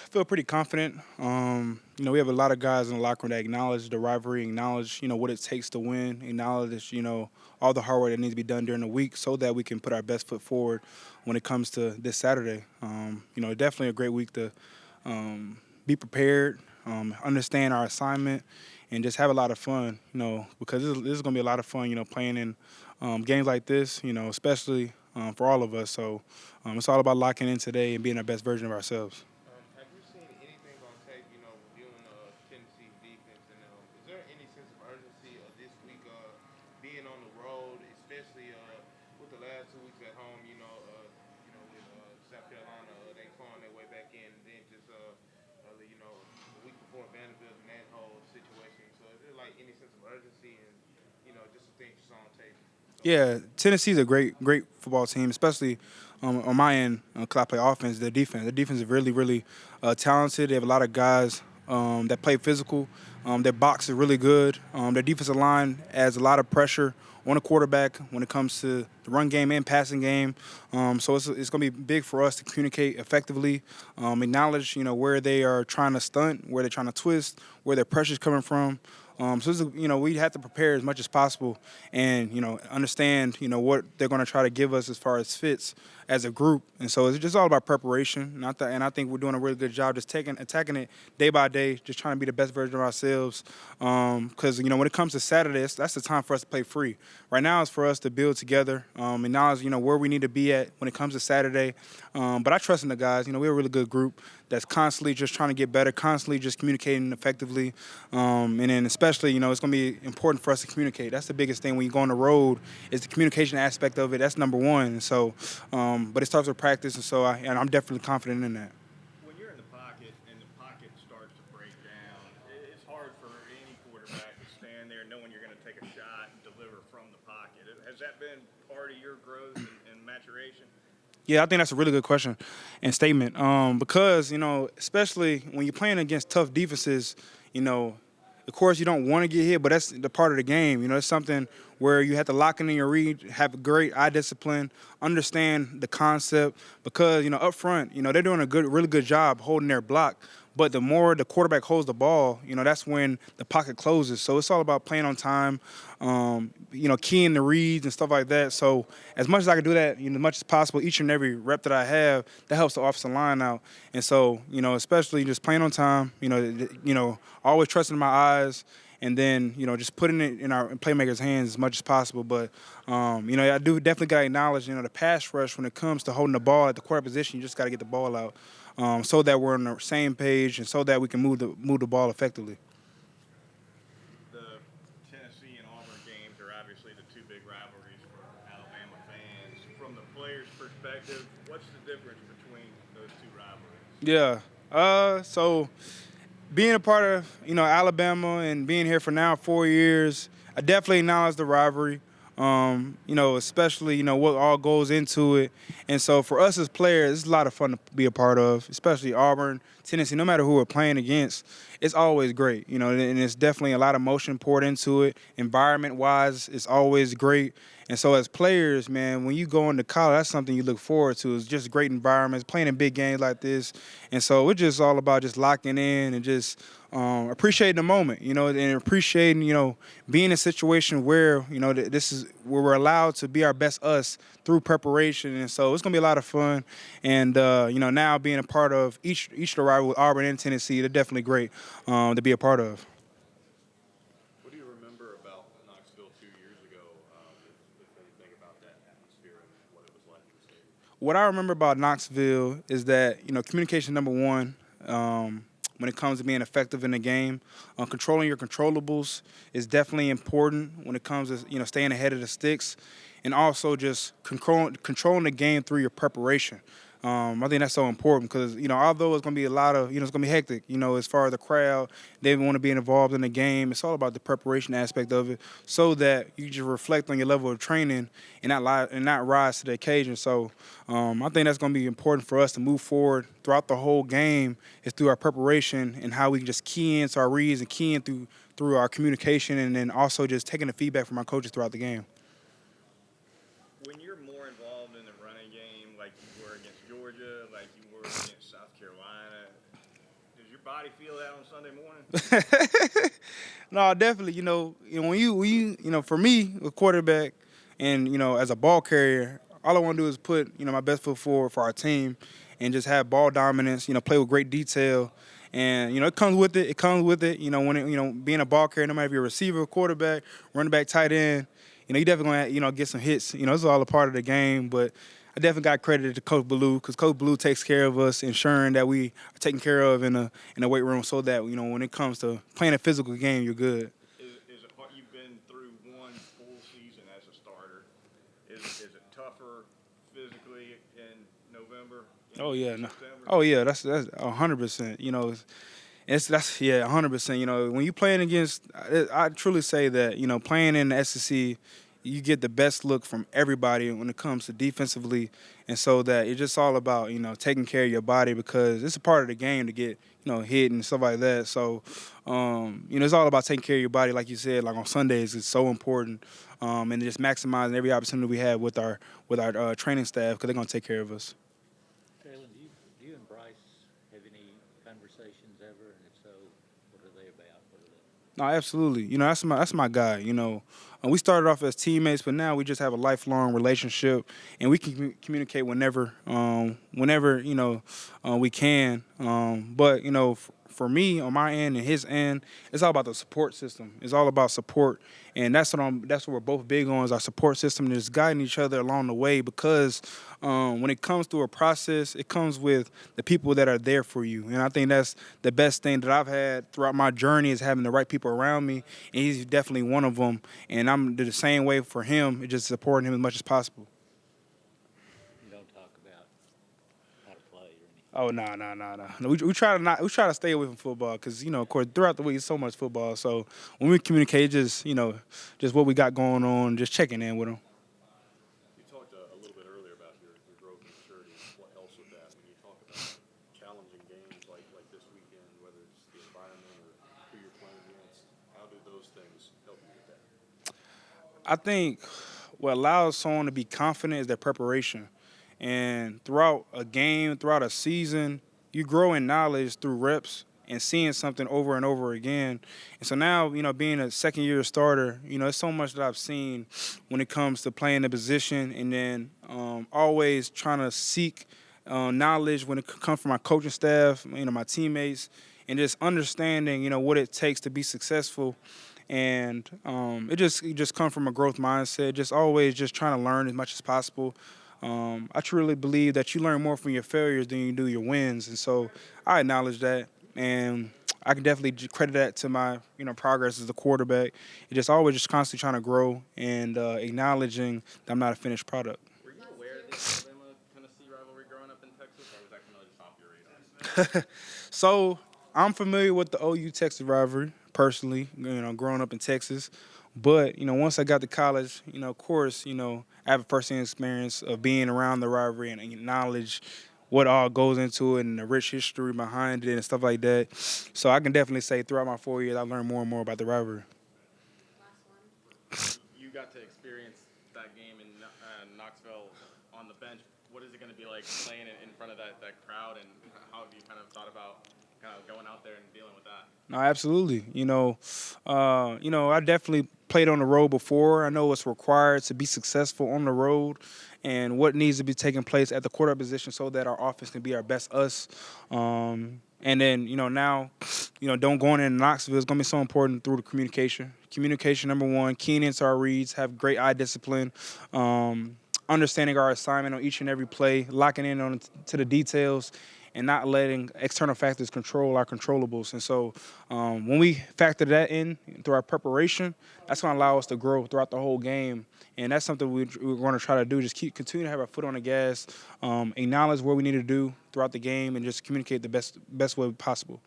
Feel pretty confident. We have a lot of guys in the locker room that acknowledge the rivalry, acknowledge, what it takes to win, acknowledge, all the hard work that needs to be done during the week so that we can put our best foot forward when it comes to this Saturday. Definitely a great week to be prepared, understand our assignment, and just have a lot of fun, because this is going to be a lot of fun, playing in games like this, especially for all of us. So it's all about locking in today and being our best version of ourselves. Have you seen anything on tape, reviewing Tennessee's defense? And is there any sense of urgency this week being on the road, especially with the last 2 weeks at home? With South Carolina, they clawing their way back in, and then just the week before Vanderbilt and that whole situation. So is there like any sense of urgency and just some things you saw on tape? Yeah, Tennessee's a great football team, especially on my end, because I play offense. Their defense. Their defense is really, really talented. They have a lot of guys that play physical. Their box is really good. Their defensive line adds a lot of pressure on the quarterback when it comes to the run game and passing game. So it's going to be big for us to communicate effectively, acknowledge where they are trying to stunt, where they're trying to twist, where their pressure's coming from. So this is, we have to prepare as much as possible, and understand what they're going to try to give us as far as fits as a group. And so it's just all about preparation. And I think we're doing a really good job just attacking it day by day, just trying to be the best version of ourselves. Because when it comes to Saturday, that's the time for us to play free. Right now it's for us to build together, and now is where we need to be at when it comes to Saturday. But I trust in the guys. We're a really good group that's constantly just trying to get better, constantly just communicating effectively. And then especially, it's going to be important for us to communicate. That's the biggest thing when you go on the road is the communication aspect of it. That's number one. And so, but it starts with practice, and so I'm definitely confident in that. When you're in the pocket and the pocket starts to break down, it's hard for any quarterback to stand there knowing you're going to take a shot and deliver from the pocket. Has that been part of your growth and maturation? Yeah, I think that's a really good question and statement. Because especially when you're playing against tough defenses, of course you don't want to get hit, but that's the part of the game. It's something where you have to lock in your read, have great eye discipline, understand the concept. Because up front, they're doing a really good job holding their block. But the more the quarterback holds the ball, that's when the pocket closes. So it's all about playing on time, keying the reads and stuff like that. So as much as I can do that, as much as possible, each and every rep that I have, that helps the offensive line out. And so, especially just playing on time, always trusting my eyes, and then, just putting it in our playmakers' hands as much as possible. But, I do definitely got to acknowledge, the pass rush when it comes to holding the ball at the quarterback position. You just got to get the ball out. So that we're on the same page and so that we can move the ball effectively. The Tennessee and Auburn games are obviously the two big rivalries for Alabama fans. From the players' perspective, what's the difference between those two rivalries? Yeah. So being a part of, Alabama and being here for now 4 years, I definitely acknowledge the rivalry. Especially, what all goes into it. And so for us as players, it's a lot of fun to be a part of, especially Auburn, Tennessee, no matter who we're playing against. It's always great, and it's definitely a lot of emotion poured into it. Environment-wise, it's always great. And so as players, man, when you go into college, that's something you look forward to. It's just great environments, playing in big games like this. And so it's just all about just locking in and just appreciating the moment, and appreciating, being in a situation where, this is where we're allowed to be our best us through preparation. And so it's going to be a lot of fun. And, now being a part of each of the rival with Auburn and Tennessee, they're definitely great to be a part of. What do you remember about Knoxville 2 years ago, if anything about that atmosphere and what it was like in the stadium? What I remember about Knoxville is that, communication number one. When it comes to being effective in the game, controlling your controllables is definitely important when it comes to staying ahead of the sticks, and also just controlling the game through your preparation. I think that's so important because, although it's going to be a lot of, it's going to be hectic, as far as the crowd, they want to be involved in the game. It's all about the preparation aspect of it so that you just reflect on your level of training and not rise to the occasion. So I think that's going to be important for us to move forward throughout the whole game is through our preparation and how we can just key into our reads and key in through our communication, and then also just taking the feedback from our coaches throughout the game. When you're more involved in the running game like you were against Georgia, like you were against South Carolina? Does your body feel that on Sunday morning? No, definitely. For me, a quarterback, and as a ball carrier, all I want to do is put my best foot forward for our team, and just have ball dominance. Play with great detail, and it comes with it. It comes with it. When being a ball carrier, no matter if you're a receiver, quarterback, running back, tight end, you definitely gonna get some hits. This is all a part of the game, but I definitely got credit to Coach Ballou, because Coach Ballou takes care of us, ensuring that we are taken care of in the weight room, so that when it comes to playing a physical game, you're good. Is it hard? You've been through one full season as a starter. Is it tougher physically in November? Oh yeah, no. September? Oh yeah, that's 100%. That's 100%. When you playing against, I truly say that playing in the SEC, you get the best look from everybody when it comes to defensively, and so that it's just all about taking care of your body, because it's a part of the game to get hit and stuff like that. So it's all about taking care of your body, like you said. Like on Sundays, it's so important, and just maximizing every opportunity we have with our training staff, because they're gonna take care of us. Jalen, do you and Bryce have any conversations ever? And if so, what are they about? What are they? No, absolutely. That's my guy. We started off as teammates, but now we just have a lifelong relationship, and we can communicate whenever we can. But for me, on my end and his end, it's all about the support system. It's all about support, and that's what we're both big on, is our support system, and just guiding each other along the way. Because when it comes through a process, it comes with the people that are there for you, and I think that's the best thing that I've had throughout my journey, is having the right people around me, and he's definitely one of them. And I'm the same way for him. It's just supporting him as much as possible. You don't talk about how to play or anything. Oh no. We try to stay away from football, because of course throughout the week it's so much football. So when we communicate, just what we got going on, just checking in with them. You talked a little bit earlier about your growth and maturity and what helps with that. When you talk about challenging games like this weekend, whether it's the environment or who you're playing against, how do those things help you with that? I think what allows someone to be confident is their preparation. And throughout a game, throughout a season, you grow in knowledge through reps and seeing something over and over again. And so now, being a second-year starter, it's so much that I've seen when it comes to playing the position, and then always trying to seek knowledge when it comes from my coaching staff, my teammates, and just understanding, what it takes to be successful. And it just comes from a growth mindset, just always just trying to learn as much as possible. I truly believe that you learn more from your failures than you do your wins, and so I acknowledge that, and I can definitely credit that to my progress as a quarterback. It's just always just constantly trying to grow, and acknowledging that I'm not a finished product. Were you aware of the Alabama-Tennessee rivalry growing up in Texas, or was that kind of just off your radar? So I'm familiar with the OU Texas rivalry personally, growing up in Texas. But once I got to college, of course, I have a first-hand experience of being around the rivalry and acknowledge what all goes into it and the rich history behind it and stuff like that. So I can definitely say throughout my 4 years, I learned more and more about the rivalry. You got to experience that game in Knoxville on the bench. What is it going to be like playing in front of that crowd, and how have you kind of thought about going out there and dealing with that? No, absolutely. I definitely played on the road before. I know what's required to be successful on the road, and what needs to be taking place at the quarterback position, so that our offense can be our best us. And then, now, don't going in Knoxville is going to be so important through the communication. Communication, number one, keying into our reads, have great eye discipline, understanding our assignment on each and every play, locking in on to the details, and not letting external factors control our controllables. And so when we factor that in through our preparation, that's going to allow us to grow throughout the whole game. And that's something we're going to try to do, just continue to have our foot on the gas, acknowledge what we need to do throughout the game, and just communicate the best way possible.